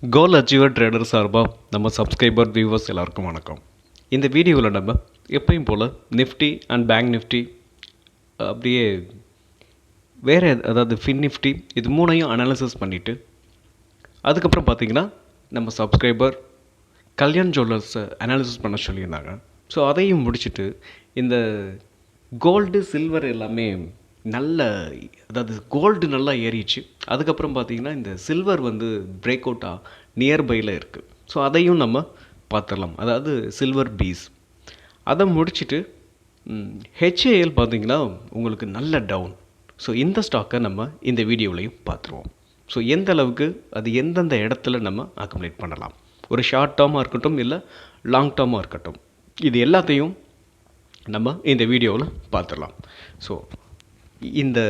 கோல் achiever trader சார்பாக நம்ம subscriber viewers எல்லாருக்கும் வணக்கம். இந்த வீடியோவில் நம்ம எப்பயும் போல் நிஃப்டி அண்ட் பேங்க் நிஃப்டி அப்படியே வேறு அதாவது ஃபின் நிஃப்டி இது மூணையும் அனாலிசிஸ் பண்ணிவிட்டு அதுக்கப்புறம் பார்த்திங்கன்னா நம்ம சப்ஸ்கிரைபர் கல்யாண் ஜுவல்லர்ஸை அனாலிசிஸ் பண்ண சொல்லியிருந்தாங்க. ஸோ அதையும் முடிச்சுட்டு இந்த கோல்டு சில்வர் எல்லாமே நல்ல அதாவது கோல்டு நல்லா ஏறிச்சு. அதுக்கப்புறம் பார்த்திங்கன்னா இந்த சில்வர் வந்து பிரேக் அவுட்டாக நியர்பையில் இருக்குது. ஸோ அதையும் நம்ம பார்த்துடலாம். அதாவது சில்வர் பீஸ் அதை முடிச்சுட்டு ஹெச்ஏஎல் பார்த்திங்கன்னா உங்களுக்கு நல்ல டவுன். ஸோ இந்த ஸ்டாக்கை நம்ம இந்த வீடியோவிலையும் பார்த்துருவோம். ஸோ எந்த அளவுக்கு அது எந்தெந்த இடத்துல நம்ம அக்குமுலேட் பண்ணலாம், ஒரு ஷார்ட் டேர்மாக இருக்கட்டும் இல்லை லாங் டேர்மாக இருக்கட்டும், இது எல்லாத்தையும் நம்ம இந்த வீடியோவில் பார்த்துடலாம். ஸோ இந்த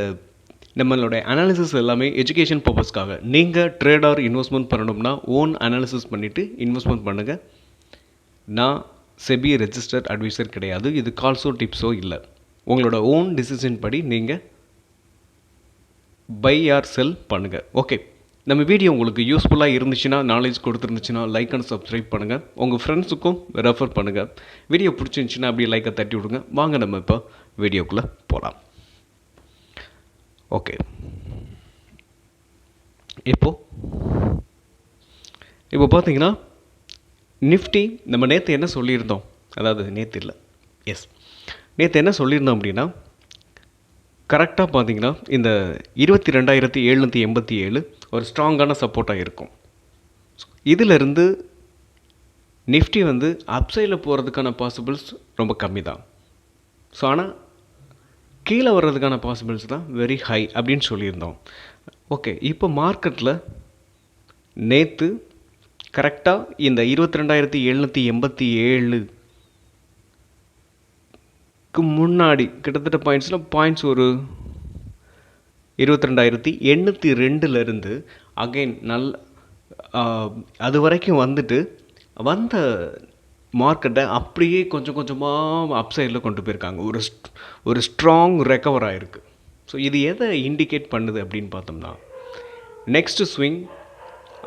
நம்மளுடைய அனாலிசிஸ் எல்லாமே எஜுகேஷன் பர்பஸ்க்காக. நீங்கள் ட்ரேடர் இன்வெஸ்ட்மெண்ட் பண்ணணும்னா ஓன் அனாலிசிஸ் பண்ணிவிட்டு இன்வெஸ்ட்மெண்ட் பண்ணுங்கள். நான் செபி ரெஜிஸ்டர்ட் அட்வைசர் கிடையாது. இது கால்ஸோ டிப்ஸோ இல்லை. உங்களோட ஓன் டிசிஷன் படி நீங்கள் பை ஆர் செல் பண்ணுங்கள். ஓகே, நம்ம வீடியோ உங்களுக்கு யூஸ்ஃபுல்லாக இருந்துச்சுன்னா, நாலேஜ் கொடுத்துருந்துச்சுன்னா லைக் அண்ட் சப்ஸ்கிரைப் பண்ணுங்கள். உங்கள் ஃப்ரெண்ட்ஸுக்கும் ரெஃபர் பண்ணுங்கள். வீடியோ பிடிச்சிருந்துச்சின்னா அப்படியே லைக்கை தட்டி விடுங்க. வாங்க நம்ம இப்போ வீடியோக்குள்ளே போகலாம். ஓகே, இப்போ பார்த்தீங்கன்னா நிஃப்டி நம்ம நேற்று என்ன சொல்லியிருந்தோம், அதாவது நேற்று இல்லை நேற்று என்ன சொல்லியிருந்தோம் அப்படின்னா, கரெக்டாக பார்த்தீங்கன்னா இந்த 22,787 ஒரு ஸ்ட்ராங்கான சப்போர்ட்டாக இருக்கும். இதிலிருந்து நிஃப்டி வந்து அப்சைடில் போகிறதுக்கான பாசிபிள்ஸ் ரொம்ப கம்மி தான். ஸோ ஆனால் கீழே வர்றதுக்கான பாசிபிள்ஸ் தான் வெரி ஹை அப்படின்னு சொல்லியிருந்தோம். ஓகே, இப்போ மார்க்கெட்டில் நேற்று கரெக்டாக இந்த 22,787க்கு முன்னாடி கிட்டத்தட்ட பாயிண்ட்ஸ் ஒரு 22,802 அகைன் அது வரைக்கும் வந்த மார்க்கெட்டை அப்படியே கொஞ்சம் கொஞ்சமாக அப்சைடில் கொண்டு போயிருக்காங்க. ஒரு ஸ்ட்ராங் ரெக்கவர் ஆகிருக்கு. ஸோ இது எதை இண்டிகேட் பண்ணுது அப்படின்னு பார்த்தோம்னா, நெக்ஸ்ட்டு ஸ்விங்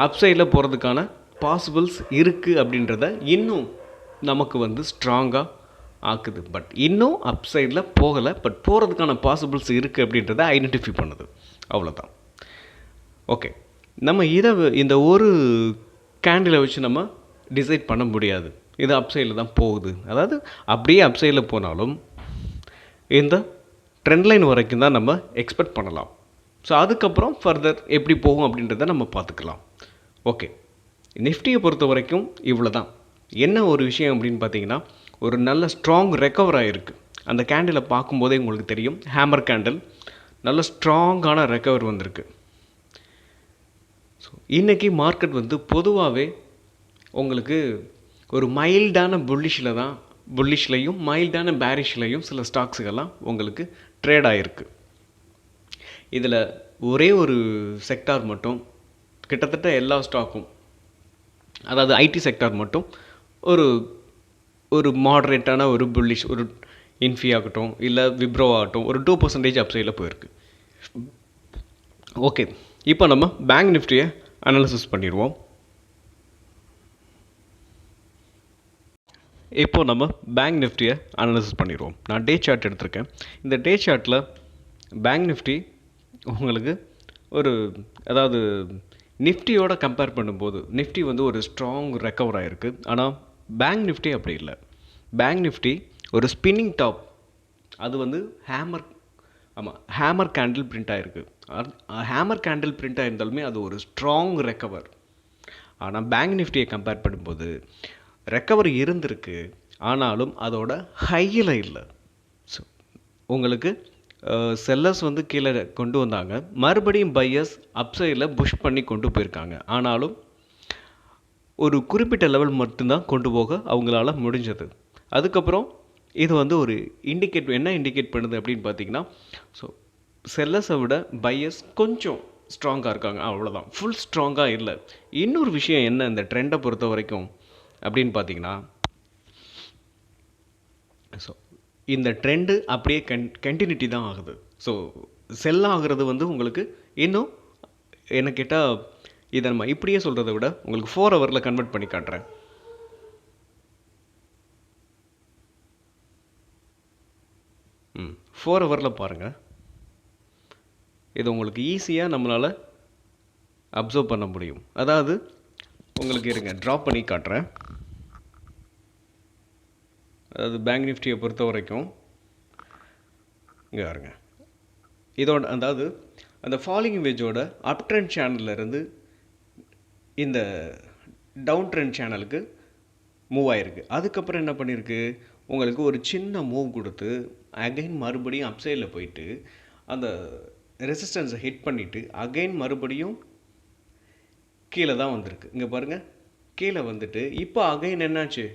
அப்சைடில் போகிறதுக்கான பாசிபிள்ஸ் இருக்குது அப்படின்றத இன்னும் நமக்கு வந்து ஸ்ட்ராங்காக ஆக்குது. பட் இன்னும் அப்சைடில் போகலை, பட் போகிறதுக்கான பாசிபிள்ஸ் இருக்குது அப்படின்றத ஐடென்டிஃபை பண்ணுது. அவ்வளோதான். ஓகே, நம்ம இந்த ஒரு கேண்டிலை வச்சு நம்ம டிசைட் பண்ண முடியாது இது அப்சைடில் தான் போகுது. அதாவது அப்படியே அப்சைடில் போனாலும் இந்த ட்ரெண்ட் லைன் வரைக்கும் தான் நம்ம எக்ஸ்பெக்ட் பண்ணலாம். ஸோ அதுக்கப்புறம் ஃபர்தர் எப்படி போகும் அப்படின்றத நம்ம பார்த்துக்கலாம். ஓகே, நிஃப்டியை பொறுத்த வரைக்கும் இவ்வளோ தான். என்ன ஒரு விஷயம் அப்படின்னு பார்த்தீங்கன்னா, ஒரு நல்ல ஸ்ட்ராங் ரெக்கவர் ஆகிருக்கு. அந்த கேண்டிலை பார்க்கும்போதே உங்களுக்கு தெரியும், ஹேமர் கேண்டில் நல்ல ஸ்ட்ராங்கான ரெக்கவர் வந்திருக்கு. ஸோ இன்றைக்கி மார்க்கெட் வந்து பொதுவாகவே உங்களுக்கு ஒரு மைல்டான புல்லிஷ்லையும் மைல்டான பேரிஷ்லையும் சில ஸ்டாக்ஸுகள்லாம் உங்களுக்கு ட்ரேட் ஆகிருக்கு. இதில் ஒரே ஒரு செக்டார் மட்டும் கிட்டத்தட்ட எல்லா ஸ்டாக்கும், அதாவது ஐடி செக்டார் மட்டும் ஒரு மாடரேட்டான ஒரு புல்லிஷ், ஒரு இன்ஃபி ஆகட்டும் இல்லை விப்ரோ ஆகட்டும், ஒரு 2% அப்சைடில் போயிருக்கு. ஓகே, இப்போ நம்ம பேங்க் நிஃப்டியை அனாலிசிஸ் பண்ணிடுவோம். இப்போது நம்ம பேங்க் நிஃப்டியை அனாலிசிஸ் பண்ணிடுவோம். நான் டே சார்ட் எடுத்திருக்கேன். இந்த டே சார்ட்டில் பேங்க் நிஃப்டி உங்களுக்கு அதாவது நிஃப்டியோட கம்பேர் பண்ணும்போது நிஃப்டி வந்து ஒரு ஸ்ட்ராங் ரெக்கவர் ஆகிருக்கு. ஆனால் பேங்க் நிஃப்டி அப்படி இல்லை. பேங்க் நிஃப்டி ஒரு ஸ்பின்னிங் டாப், அது வந்து ஹேமர் கேண்டில் பிரிண்ட் ஆகிருக்கு. ஹேமர் கேண்டில் பிரிண்ட் ஆகிருந்தாலுமே அது ஒரு ஸ்ட்ராங் ரெக்கவர். ஆனால் பேங்க் நிஃப்டியை கம்பேர் பண்ணும்போது ரெக்கவர் இருந்திருக்கு, ஆனாலும் அதோட ஹையில் இல்லை. ஸோ உங்களுக்கு செல்லர்ஸ் வந்து கீழே கொண்டு வந்தாங்க, மறுபடியும் பையர்ஸ் அப்சைடில் புஷ் பண்ணி கொண்டு போயிருக்காங்க. ஆனாலும் ஒரு குறிப்பிட்ட லெவல் மட்டும்தான் கொண்டு போக அவங்களால முடிஞ்சது. அதுக்கப்புறம் இது வந்து ஒரு என்ன இண்டிகேட் பண்ணுது அப்படின்னு பார்த்தீங்கன்னா, ஸோ செல்லர்ஸை விட பையர்ஸ் கொஞ்சம் ஸ்ட்ராங்காக இருக்காங்க, அவ்வளோதான். ஃபுல் ஸ்ட்ராங்காக இல்லை. இன்னொரு விஷயம் என்ன இந்த ட்ரெண்டை பொறுத்த வரைக்கும் அப்படின்னு பார்த்தீங்கன்னா, ஸோ இந்த ட்ரெண்டு அப்படியே கண்டினியூட்டி தான் ஆகுது. ஸோ செல் ஆகிறது வந்து உங்களுக்கு இன்னும் என்ன கேட்டால் இதை நம்ம இப்படியே சொல்கிறத விட உங்களுக்கு 4 ஹவரில் கன்வெர்ட் பண்ணி காட்டுறேன். ம் 4 ஹவரில் பாருங்கள். இது உங்களுக்கு ஈஸியாக நம்மளால் அப்சர்வ் பண்ண முடியும். அதாவது உங்களுக்கு இருங்க ட்ராப் பண்ணி காட்டுறேன். அதாவது பேங்க் நிஃப்டியை பொறுத்த வரைக்கும் இங்கே பாருங்க, இதோட அதாவது அந்த ஃபாலிங் வேஜோட அப் ட்ரெண்ட் சேனல்லேருந்து இந்த டவுன் ட்ரெண்ட் சேனலுக்கு மூவ் ஆகிருக்கு. அதுக்கப்புறம் என்ன பண்ணியிருக்கு, உங்களுக்கு ஒரு சின்ன மூவ் கொடுத்து அகைன் மறுபடியும் அப்சைடில் போயிட்டு அந்த ரெசிஸ்டன்ஸை ஹிட் பண்ணிவிட்டு அகைன் மறுபடியும் கீழே தான் வந்திருக்கு. இங்கே பாருங்கள், கீழே வந்துட்டு இப்போ அகைன் என்னாச்சு,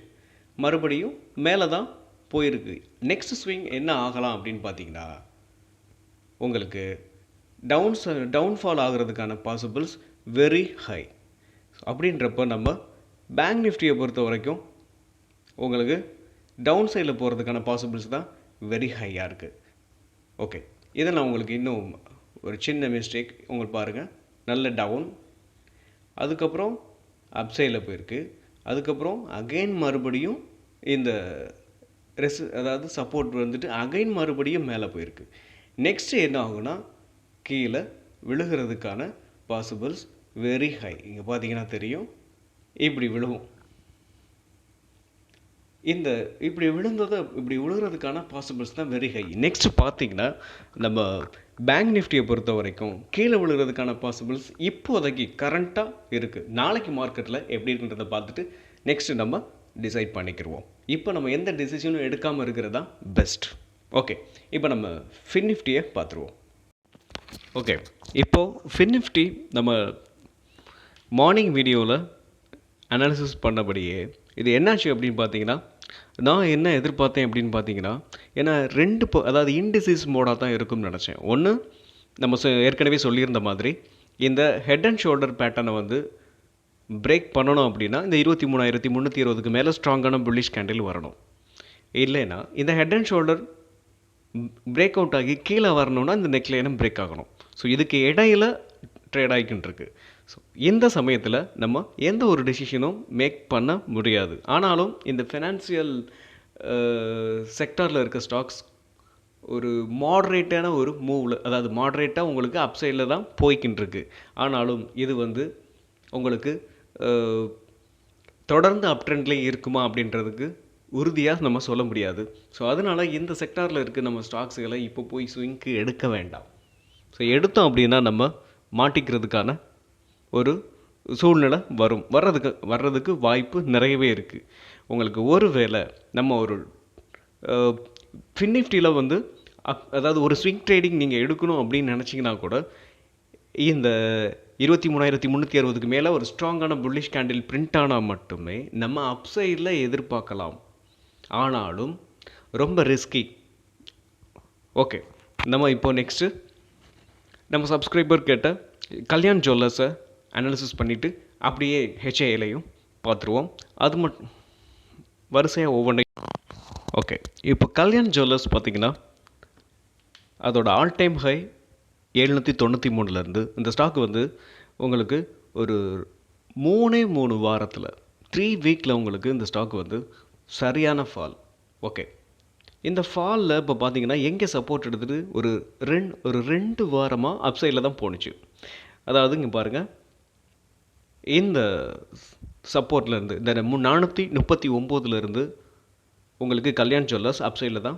மறுபடியும் மேலே தான் போயிருக்கு. நெக்ஸ்ட் ஸ்விங் என்ன ஆகலாம் அப்படின்னு பார்த்தீங்கன்னா, உங்களுக்கு டவுன்ஃபால் ஆகிறதுக்கான பாசிபிள்ஸ் வெரி ஹை. அப்படின்றப்ப நம்ம பேங்க் நிஃப்டியை பொறுத்த வரைக்கும் உங்களுக்கு டவுன் சைடில் போகிறதுக்கான பாசிபிள்ஸ் தான் வெரி ஹையாக இருக்குது. ஓகே, இதை நான் உங்களுக்கு இன்னும் ஒரு சின்ன மிஸ்டேக் உங்களுக்கு பாருங்கள். நல்ல டவுன், அதுக்கப்புறம் அப் சைடில் போயிருக்கு, அதுக்கப்புறம் அகைன் மறுபடியும் இந்த அதாவது சப்போர்ட் வந்துட்டு அகைன் மறுபடியும் மேலே போயிருக்கு. நெக்ஸ்ட்டு என்ன ஆகுனா கீழே விழுகிறதுக்கான பாசிபிள்ஸ் வெரி ஹை. இங்கே பார்த்தீங்கன்னா தெரியும், இப்படி விழுவும். இந்த இப்படி விழுகிறதுக்கான பாசிபிள்ஸ் தான் வெரி ஹை. நெக்ஸ்ட் பார்த்தீங்கன்னா நம்ம பேங்க் நிஃப்டியை பொறுத்த வரைக்கும் கீழே விழுகிறதுக்கான பாசிபிள்ஸ் இப்போதைக்கு கரண்ட்டாக இருக்குது. நாளைக்கு மார்க்கெட்டில் எப்படி இருக்குன்றதை பார்த்துட்டு நெக்ஸ்ட்டு நம்ம டிசைட் பண்ணிக்கிடுவோம். இப்போ நம்ம எந்த டிசிஷனும் எடுக்காமல் இருக்கிறது தான் பெஸ்ட். ஓகே, இப்போ நம்ம ஃபின் நிஃப்டியை பார்த்துருவோம். ஓகே, இப்போது ஃபின் நிஃப்டி நம்ம மார்னிங் வீடியோவில் அனாலிசிஸ் பண்ணபடியே இது என்னாச்சு அப்படின்னு பார்த்தீங்கன்னா, நான் என்ன எதிர்பார்த்தேன் அப்படின்னு பார்த்தீங்கன்னா, ஏன்னா அதாவது இன்டிசிஸ் மோடாக தான் இருக்கும்னு நினச்சேன். ஒன்று நம்ம ஏற்கனவே சொல்லியிருந்த மாதிரி இந்த ஹெட் அண்ட் ஷோல்டர் பேட்டர்னை வந்து பிரேக் பண்ணணும் அப்படின்னா இந்த 23,320க்கு மேலே ஸ்ட்ராங்கான புல்லிஷ் கேண்டில் வரணும். இல்லைன்னா இந்த head and shoulder break out ஆகி கீழே வரணும்னா இந்த நெக் லைனும் பிரேக் ஆகணும். ஸோ இதுக்கு இடையில ட்ரேட் ஆகிக்கிட்டு இருக்கு. ஸோ இந்த சமயத்தில் நம்ம எந்த ஒரு டெசிஷனும் மேக் பண்ண முடியாது. ஆனாலும் இந்த ஃபினான்சியல் செக்டாரில் இருக்க ஸ்டாக்ஸ் ஒரு மாட்ரேட்டான ஒரு மூவில், அதாவது மாட்ரேட்டாக உங்களுக்கு அப்சைடில் தான் போய்கிட்டு இருக்கு. ஆனாலும் இது வந்து உங்களுக்கு தொடர்ந்து அப் ட்ரெண்ட்லேயே இருக்குமா அப்படின்றதுக்கு உறுதியாக நம்ம சொல்ல முடியாது. ஸோ அதனால் இந்த செக்டாரில் இருக்க நம்ம ஸ்டாக்ஸுகளை இப்போ போய் ஸ்விங்க்கு எடுக்க வேண்டாம். ஸோ எடுத்தோம் அப்படின்னா நம்ம மாட்டிக்கிறதுக்கான ஒரு சூழ்நிலை வர்றதுக்கு வாய்ப்பு நிறையவே இருக்குது. உங்களுக்கு ஒரு வேளை நம்ம ஒரு ஃபின் நிஃப்டியில் வந்து அதாவது ஒரு ஸ்விங் ட்ரேடிங் நீங்கள் எடுக்கணும் அப்படின்னு நினச்சிங்கன்னா கூட இந்த 23,360க்கு மேலே ஒரு ஸ்ட்ராங்கான புல்லிஷ் கேண்டில் பிரிண்ட் ஆனால் மட்டுமே நம்ம அப்சைடில் எதிர்பார்க்கலாம். ஆனாலும் ரொம்ப ரிஸ்கி. ஓகே, நம்ம இப்போ நெக்ஸ்ட்டு நம்ம சப்ஸ்கிரைபர் கேட்ட கல்யாண் ஜுவல்லர்ஸை அனாலிசிஸ் பண்ணிவிட்டு அப்படியே ஹெச்ஏலையும் பார்த்துருவோம். அது மட்டும் வரிசையாக ஒவ்வொன்றையும். ஓகே, இப்போ கல்யாண் ஜுவல்லர்ஸ் பார்த்திங்கன்னா அதோட ஆல் டைம் ஹை 793 இந்த ஸ்டாக் வந்து உங்களுக்கு ஒரு 3 வாரத்தில் 3 வீக்கில் உங்களுக்கு இந்த ஸ்டாக் வந்து சரியான ஃபால். ஓகே, இந்த ஃபாலில் இப்போ பார்த்தீங்கன்னா எங்கே சப்போர்ட் எடுத்துகிட்டு ஒரு 2 வாரமாக அப்சைடில் தான் போணுச்சு. அதாவது இங்கே பாருங்கள், இந்த சப்போர்ட்லேருந்து இந்த 439 உங்களுக்கு கல்யாண் ஜுவல்லர்ஸ் அப்சைடில் தான்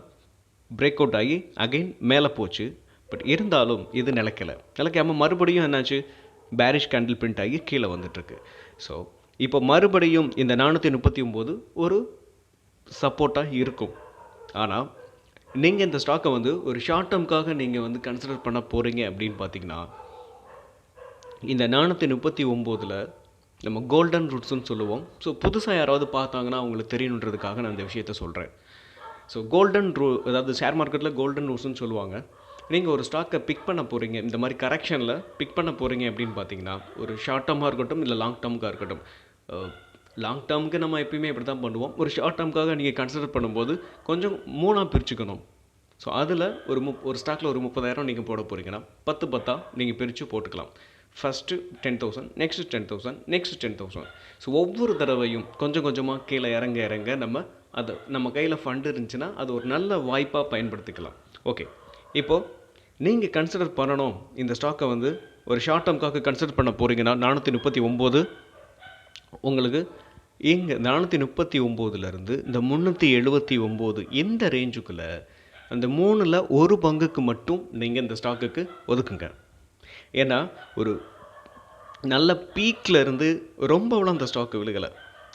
பிரேக் அவுட் ஆகி அகைன் மேலே போச்சு. பட் இருந்தாலும் இது நிலைக்காமல் மறுபடியும் என்னாச்சு, பேரிஷ் கேண்டில் பிரிண்ட் ஆகி கீழே வந்துட்டுருக்கு. ஸோ இப்போ மறுபடியும் இந்த 439 ஒரு சப்போர்ட்டாக இருக்கும். ஆனால் நீங்கள் இந்த ஸ்டாக்கை வந்து ஒரு ஷார்ட் டேர்முக்காக நீங்கள் வந்து கன்சிடர் பண்ண போகிறீங்க அப்படின்னு பார்த்தீங்கன்னா, இந்த 439 நம்ம கோல்டன் ரூட்ஸ்ன்னு சொல்லுவோம். ஸோ புதுசாக யாராவது பார்த்தாங்கன்னா அவங்களுக்கு தெரியணுன்றதுக்காக நான் இந்த விஷயத்த சொல்கிறேன். ஸோ அதாவது ஷேர் மார்க்கெட்டில் கோல்டன் ரூட்ஸ்ன்னு சொல்லுவாங்க. நீங்கள் ஒரு ஸ்டாக்கை பிக் பண்ண போகிறீங்க, இந்த மாதிரி கரெக்ஷனில் பிக் பண்ண போகிறீங்க அப்படின்னு பார்த்தீங்கன்னா, ஒரு ஷார்ட் டேர்மாக இருக்கட்டும் இல்லை லாங் டேர்முக்காக இருக்கட்டும். லாங் டேர்முக்கு நம்ம எப்பயுமே இப்படி தான் பண்ணுவோம். ஒரு ஷார்ட் டேர்முக்காக நீங்கள் கன்சிடர் பண்ணும்போது கொஞ்சம் 3ஆக பிரிச்சுக்கணும். ஸோ அதில் ஒரு ஸ்டாக்கில் ஒரு 30,000 நீங்கள் போட போகிறீங்கன்னா 10 நீங்கள் பிரித்து போட்டுக்கலாம். First 10,000, next 10,000, next 10,000. ஸோ ஒவ்வொரு தடவையும் கொஞ்சம் கொஞ்சமாக கீழே இறங்க இறங்க நம்ம கையில் ஃபண்டு இருந்துச்சுன்னா அது ஒரு நல்ல வாய்ப்பாக பயன்படுத்திக்கலாம். ஓகே, இப்போது நீங்கள் கன்சிடர் பண்ணணும் இந்த ஸ்டாக்கை வந்து ஒரு ஷார்ட் டேர்முக்காக கன்சிடர் பண்ண போகிறீங்கன்னா 439 உங்களுக்கு இங்கே 439லேருந்து இந்த 379 இந்த ரேஞ்சுக்குள்ளே அந்த 3ல் ஒரு பங்குக்கு மட்டும் நீங்கள் இந்த ஸ்டாக்குக்கு ஒதுக்குங்க. ஏன்னா ஒரு நல்ல பீக்கில் இருந்து ரொம்பவெல்லாம் அந்த ஸ்டாக்கு விழுகலை.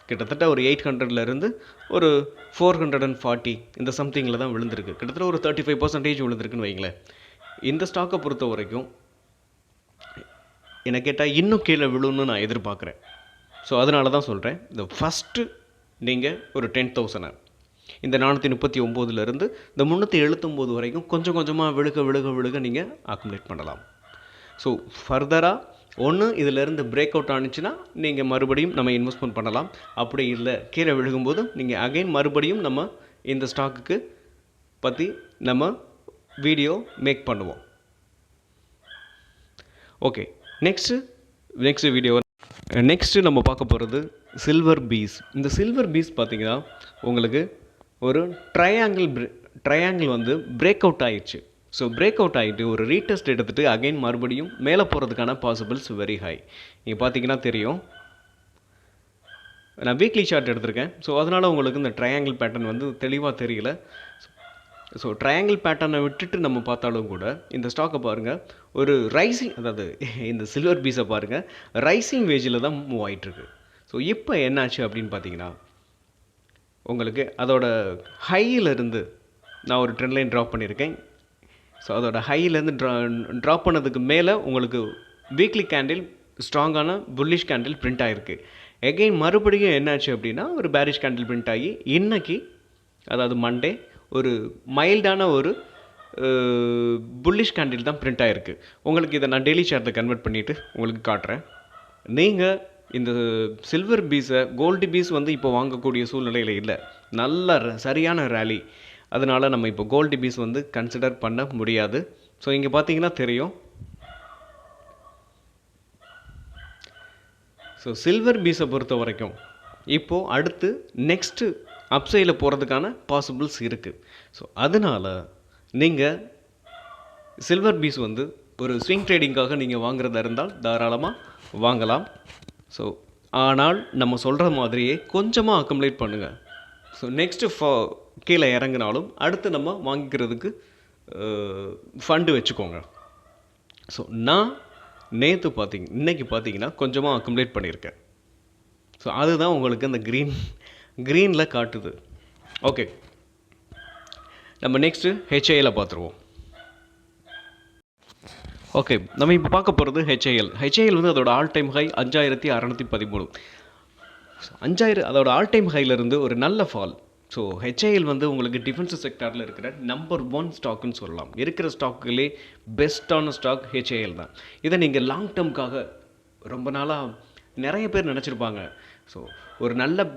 கிட்டத்தட்ட ஒரு 800லேருந்து ஒரு 440 இந்த சம்திங்கில் தான் விழுந்திருக்கு. கிட்டத்தட்ட ஒரு 35% விழுந்திருக்குன்னு வைங்களேன். இந்த ஸ்டாக்கை பொறுத்த வரைக்கும் என்னை கேட்டால் இன்னும் கீழே விழுன்னு நான் எதிர்பார்க்குறேன். ஸோ அதனால தான் சொல்கிறேன், இந்த ஃபஸ்ட்டு நீங்கள் ஒரு 10,000 இந்த 439லேருந்து இந்த 379 வரைக்கும் கொஞ்சம் கொஞ்சமாக விழுக நீங்கள் அக்குமுலேட் பண்ணலாம். ஸோ ஃபர்தராக ஒன்று இதிலேருந்து பிரேக் அவுட் ஆனிச்சுன்னா நீங்கள் மறுபடியும் நம்ம இன்வெஸ்ட்மெண்ட் பண்ணலாம். அப்படி இல்லை கீழே விழுகும்போது நீங்கள் அகைன் மறுபடியும் நம்ம இந்த ஸ்டாக்குக்கு பற்றி நம்ம வீடியோ மேக் பண்ணுவோம். ஓகே, நெக்ஸ்ட்டு வீடியோ நெக்ஸ்ட்டு நம்ம பார்க்க போகிறது சில்வர் பீஸ். இந்த சில்வர் பீஸ் பார்த்திங்கன்னா உங்களுக்கு ஒரு ட்ரையாங்கிள் வந்து பிரேக் அவுட் ஆயிடுச்சு. ஸோ பிரேக் அவுட் ஆகிட்டு ஒரு ரீடெஸ்ட் எடுத்துகிட்டு அகைன் மறுபடியும் மேலே போகிறதுக்கான பாசிபிள்ஸ் வெரி ஹை. நீங்கள் பார்த்தீங்கன்னா தெரியும், நான் வீக்லி சார்ட் எடுத்திருக்கேன். ஸோ அதனால் உங்களுக்கு இந்த ட்ரையாங்கிள் பேட்டர்ன் வந்து தெளிவாக தெரியல. ஸோ ட்ரையாங்கிள் பேட்டர்னை விட்டுட்டு நம்ம பார்த்தாலும் கூட இந்த ஸ்டாக்கை பாருங்கள், ஒரு ரைசிங், அதாவது இந்த சில்வர் பீஸை பாருங்கள், ரைசிங் வேஜில் தான் மூவ் ஆகிட்டுருக்கு. ஸோ இப்போ என்னாச்சு அப்படின்னு பார்த்தீங்கன்னா உங்களுக்கு அதோட ஹையிலேருந்து நான் ஒரு ட்ரெண்ட் லைன் ட்ராப் பண்ணியிருக்கேன். ஸோ அதோட ஹையிலேருந்து ட்ராப் பண்ணதுக்கு மேலே உங்களுக்கு வீக்லி கேண்டில் ஸ்ட்ராங்கான புல்லிஷ் கேண்டில் பிரிண்ட் ஆகிருக்கு. எகெயின் மறுபடியும் என்னாச்சு அப்படின்னா ஒரு பேரிஷ் கேண்டில் பிரிண்ட் ஆகி இன்றைக்கி, அதாவது மண்டே, ஒரு மைல்டான ஒரு புல்லிஷ் கேண்டில் தான் பிரிண்ட் ஆகிருக்கு. உங்களுக்கு இதை நான் டெய்லி சார்ட்டை கன்வெர்ட் பண்ணிவிட்டு உங்களுக்கு காட்டுறேன். நீங்கள் இந்த சில்வர் பீஸை கோல்டு பீஸ் வந்து இப்போ வாங்கக்கூடிய சூழ்நிலையில் இல்லை, நல்ல சரியான ரேலி. அதனால் நம்ம இப்போ கோல்டு பீஸ் வந்து கன்சிடர் பண்ண முடியாது. ஸோ இங்கே பார்த்தீங்கன்னா தெரியும், ஸோ சில்வர் பீஸை பொறுத்த வரைக்கும் இப்போது அடுத்து நெக்ஸ்ட்டு அப்சைடில் போகிறதுக்கான பாசிபிள்ஸ் இருக்குது. ஸோ அதனால் நீங்கள் சில்வர் பீஸ் வந்து ஒரு ஸ்விங் ட்ரேடிங்காக நீங்கள் வாங்குறதா இருந்தால் தாராளமாக வாங்கலாம். ஸோ ஆனால் நம்ம சொல்கிற மாதிரியே கொஞ்சமாக அக்குமுலேட் பண்ணுங்கள். ஸோ நெக்ஸ்ட்டு கீழே இறங்கினாலும் அடுத்து நம்ம வாங்கிக்கிறதுக்கு ஃபண்டு வச்சுக்கோங்க. ஸோ நான் நேற்று இன்றைக்கி பார்த்தீங்கன்னா கொஞ்சமாக அக்குமுலேட் பண்ணியிருக்கேன். ஸோ அதுதான் உங்களுக்கு அந்த க்ரீனில் காட்டுது. ஓகே, நம்ம நெக்ஸ்ட்டு ஹெச்ஐஎல் பார்த்துருவோம். ஓகே, நம்ம இப்போ பார்க்க போகிறது ஹெச்ஐஎல் வந்து அதோட ஆல் டைம் ஹை 5,613. 5000 அதோட ஆல் டைம் ஹைலேருந்து ஒரு நல்ல ஃபால். ஸோ ஹெச்ஐஎல் வந்து உங்களுக்கு டிஃபென்ஸ் செக்டாரில் இருக்கிற நம்பர் 1 ஸ்டாக்குன்னு சொல்லலாம். இருக்கிற ஸ்டாக்குகளே பெஸ்ட்டான ஸ்டாக் ஹெச்ஐஎல் தான். இதை நீங்கள் லாங் டேர்முக்காக ரொம்ப நாளாக நிறைய பேர் நினச்சிருப்பாங்க. ஸோ ஒரு நல்ல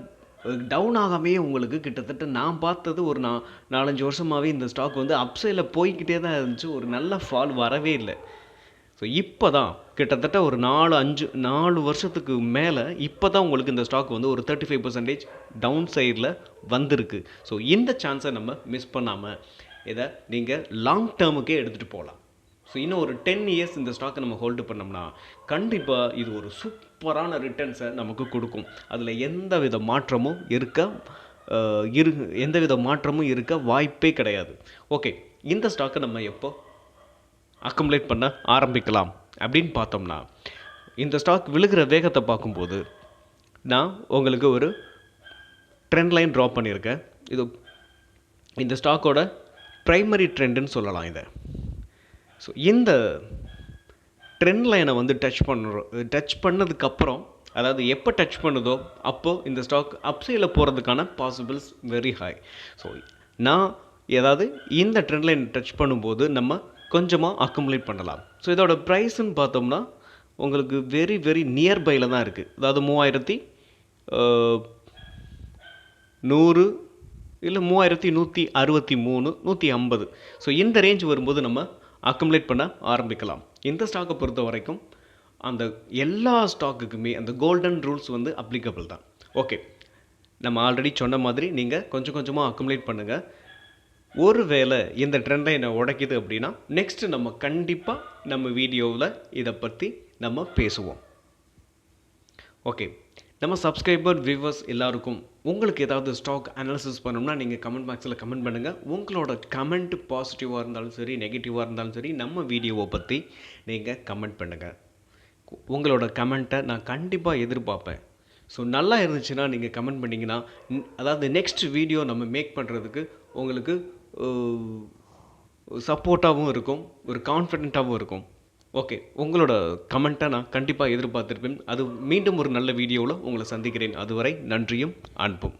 டவுன் ஆகாமே உங்களுக்கு கிட்டத்தட்ட நான் பார்த்தது ஒரு 4-5 வருஷமாகவே இந்த ஸ்டாக் வந்து அப்சைடில் போய்கிட்டே தான் இருந்துச்சு, ஒரு நல்ல ஃபால் வரவே இல்லை. ஸோ இப்போ தான் கிட்டத்தட்ட ஒரு 4 வருஷத்துக்கு மேலே இப்போ தான் உங்களுக்கு இந்த ஸ்டாக் வந்து ஒரு 35% டவுன் சைடில் வந்திருக்கு. ஸோ இந்த சான்ஸை நம்ம மிஸ் பண்ணாமல் இதை நீங்கள் லாங் டேர்முக்கே எடுத்துகிட்டு போகலாம். ஸோ இன்னும் ஒரு 10 இயர்ஸ் இந்த ஸ்டாக்கை நம்ம ஹோல்டு பண்ணோம்னா கண்டிப்பாக இது ஒரு சூப்பரான ரிட்டர்ன்ஸை நமக்கு கொடுக்கும். அதில் எந்தவித மாற்றமும் இருக்க வாய்ப்பே கிடையாது. ஓகே, இந்த ஸ்டாக்கை நம்ம எப்போ அக்குமுலேட் பண்ண ஆரம்பிக்கலாம் அப்படின்னு பார்த்தோம்னா, இந்த ஸ்டாக் விழுகிற வேகத்தை பார்க்கும்போது நான் உங்களுக்கு ஒரு ட்ரெண்ட் லைன் ட்ராப் பண்ணியிருக்கேன். இது இந்த ஸ்டாக்கோட ப்ரைமரி ட்ரெண்டுன்னு சொல்லலாம் இதை. ஸோ இந்த ட்ரெண்ட் லைனை வந்து டச் பண்ணதுக்கப்புறம், அதாவது எப்போ டச் பண்ணுதோ அப்போது இந்த ஸ்டாக் அப்சைடில் போகிறதுக்கான பாசிபிள்ஸ் வெரி ஹை. ஸோ நான் ஏதாவது இந்த ட்ரெண்ட் லைன் டச் பண்ணும்போது நம்ம கொஞ்சமாக அக்குமுலேட் பண்ணலாம். ஸோ இதோட ப்ரைஸுன்னு பார்த்தோம்னா உங்களுக்கு வெரி வெரி நியர்பையில் தான் இருக்குது. அதாவது 3,100 இல்லை 3,163, 150. ஸோ இந்த ரேஞ்ச் வரும்போது நம்ம அக்குமுலேட் பண்ண ஆரம்பிக்கலாம். இந்த ஸ்டாக்கை பொறுத்த வரைக்கும் அந்த எல்லா ஸ்டாக்குக்குமே அந்த கோல்டன் ரூல்ஸ் வந்து அப்ளிகபிள் தான். ஓகே, நம்ம ஆல்ரெடி சொன்ன மாதிரி நீங்கள் கொஞ்சம் கொஞ்சமாக அக்குமுலேட் பண்ணுங்கள். ஒரு வேளை இந்த ட்ரெண்ட் லைனை உடைக்குது அப்படின்னா நெக்ஸ்ட்டு நம்ம கண்டிப்பாக நம்ம வீடியோவில் இதை பற்றி நம்ம பேசுவோம். ஓகே, நம்ம சப்ஸ்கிரைபர் வியூவர்ஸ் எல்லாருக்கும் உங்களுக்கு ஏதாவது ஸ்டாக் அனாலிசிஸ் பண்ணணும்னா நீங்கள் கமெண்ட் பாக்ஸில் கமெண்ட் பண்ணுங்கள். உங்களோட கமெண்ட் பாசிட்டிவாக இருந்தாலும் சரி, நெகட்டிவாக இருந்தாலும் சரி, நம்ம வீடியோவை பற்றி நீங்கள் கமெண்ட் பண்ணுங்கள். உங்களோட கமெண்ட்டை நான் கண்டிப்பாக எதிர்பார்ப்பேன். ஸோ நல்லா இருந்துச்சுன்னா நீங்கள் கமெண்ட் பண்ணிங்கன்னா, அதாவது நெக்ஸ்ட் வீடியோ நம்ம மேக் பண்ணுறதுக்கு உங்களுக்கு சப்போர்ட்டாகவும் இருக்கும், ஒரு கான்ஃபிடென்ட்டாகவும் இருக்கும். ஓகே, உங்களோட கமெண்ட்டை நான் கண்டிப்பாக எதிர்பார்த்துருப்பேன். அது மீண்டும் ஒரு நல்ல வீடியோவில் உங்களை சந்திக்கிறேன். அதுவரை நன்றியும் அன்பும்.